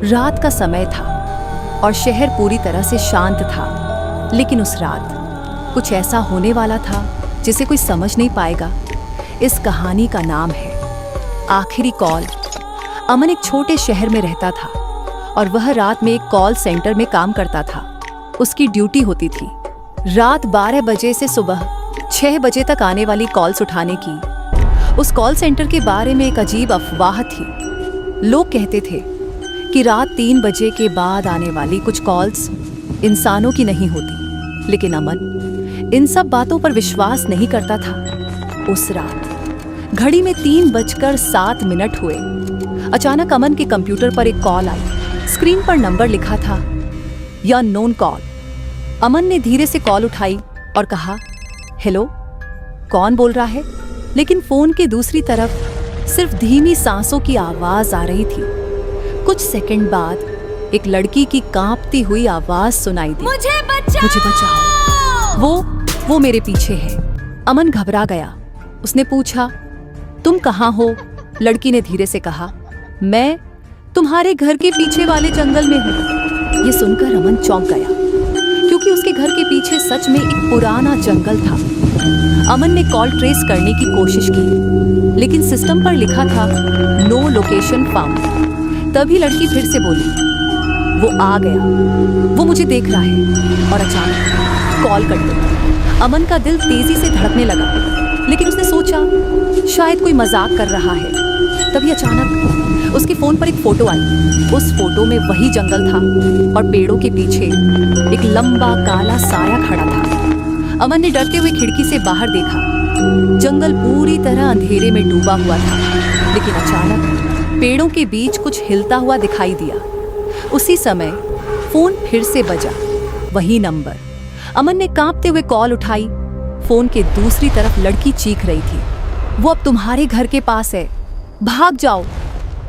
रात का समय था और शहर पूरी तरह से शांत था, लेकिन उस रात कुछ ऐसा होने वाला था जिसे कोई समझ नहीं पाएगा। इस कहानी का नाम है आखिरी कॉल। अमन एक छोटे शहर में रहता था और वह रात में एक कॉल सेंटर में काम करता था। उसकी ड्यूटी होती थी रात 12 बजे से सुबह 6 बजे तक आने वाली कॉल्स उठाने की। उस कॉल सेंटर के बारे में एक अजीब अफवाह थी। लोग कहते थे कि रात 3 बजे के बाद आने वाली कुछ कॉल्स इंसानों की नहीं होती, लेकिन अमन इन सब बातों पर विश्वास नहीं करता था। उस रात घड़ी में 3:07 हुए। अचानक अमन के कंप्यूटर पर एक कॉल आई। स्क्रीन पर नंबर लिखा था या नोन कॉल। अमन ने धीरे से कॉल उठाई और कहा, हेलो, कौन बोल रहा है? लेकिन फोन के दूसरी तरफ सिर्फ धीमी सांसों की आवाज आ रही थी। कुछ सेकंड बाद एक लड़की की कांपती हुई आवाज सुनाई दी, मुझे बचाओ। वो मेरे पीछे है। अमन घबरा गया। उसने पूछा, तुम कहाँ हो? लड़की ने धीरे से कहा, मैं तुम्हारे घर के पीछे वाले जंगल में हूँ। ये सुनकर अमन चौंक गया, क्योंकि उसके घर के पीछे सच में एक पुराना जंगल था। अमन ने कॉल ट्रेस करने की कोशिश की, लेकिन सिस्टम पर लिखा था नो लोकेशन फाउंड। तभी लड़की फिर से बोली, वो आ गया, वो मुझे देख रहा है। और अचानक कॉल कट गई। अमन का दिल तेजी से धड़कने लगा, लेकिन उसने सोचा शायद कोई मजाक कर रहा है। तभी अचानक उसके फोन पर एक फोटो आई। उस फोटो में वही जंगल था और पेड़ों के पीछे एक लंबा काला साया खड़ा था। अमन ने डरते हुए खिड़की से बाहर देखा। जंगल पूरी तरह अंधेरे में डूबा हुआ था, लेकिन अचानक पेड़ों के बीच कुछ हिलता हुआ दिखाई दिया। उसी समय फोन फिर से बजा, वही नंबर। अमन ने कांपते हुए कॉल उठाई। फोन के दूसरी तरफ लड़की चीख रही थी, वो अब तुम्हारे घर के पास है, भाग जाओ।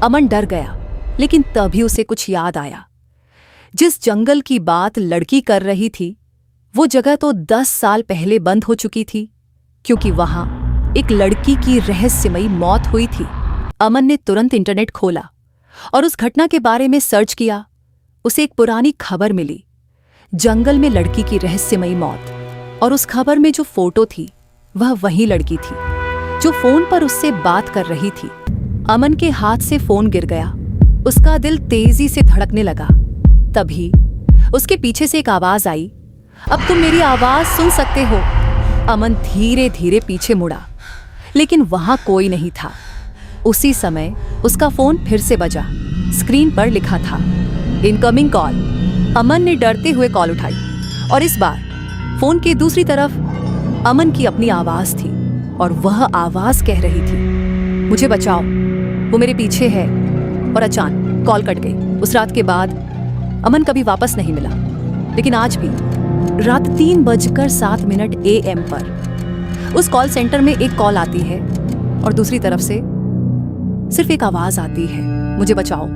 अमन डर गया, लेकिन तभी उसे कुछ याद आया। जिस जंगल की बात लड़की कर रही थी, वो जगह तो 10 साल पहले बंद हो चुकी थी, क्योंकि वहां एक लड़की की रहस्यमयी मौत हुई थी। अमन ने तुरंत इंटरनेट खोला और उस घटना के बारे में सर्च किया। उसे एक पुरानी खबर मिली, जंगल में लड़की की रहस्यमयी मौत। और उस खबर में जो फोटो थी, वह वही लड़की थी जो फोन पर उससे बात कर रही थी। अमन के हाथ से फोन गिर गया। उसका दिल तेजी से धड़कने लगा। तभी उसके पीछे से एक आवाज आई, अब तुम मेरी आवाज सुन सकते हो। अमन धीरे धीरे पीछे मुड़ा, लेकिन वहां कोई नहीं था। उसी समय उसका फोन फिर से बजा। स्क्रीन पर लिखा था इनकमिंग कॉल। अमन ने डरते हुए कॉल उठाई और इस बार फोन के दूसरी तरफ अमन की अपनी आवाज थी और वह आवाज कह रही थी, मुझे बचाओ, वो मेरे पीछे है। और अचानक कॉल कट गई। उस रात के बाद अमन कभी वापस नहीं मिला, लेकिन आज भी रात 3:07 AM पर उस कॉल सेंटर में एक कॉल आती है और दूसरी तरफ से सिर्फ एक आवाज आती है, मुझे बचाओ।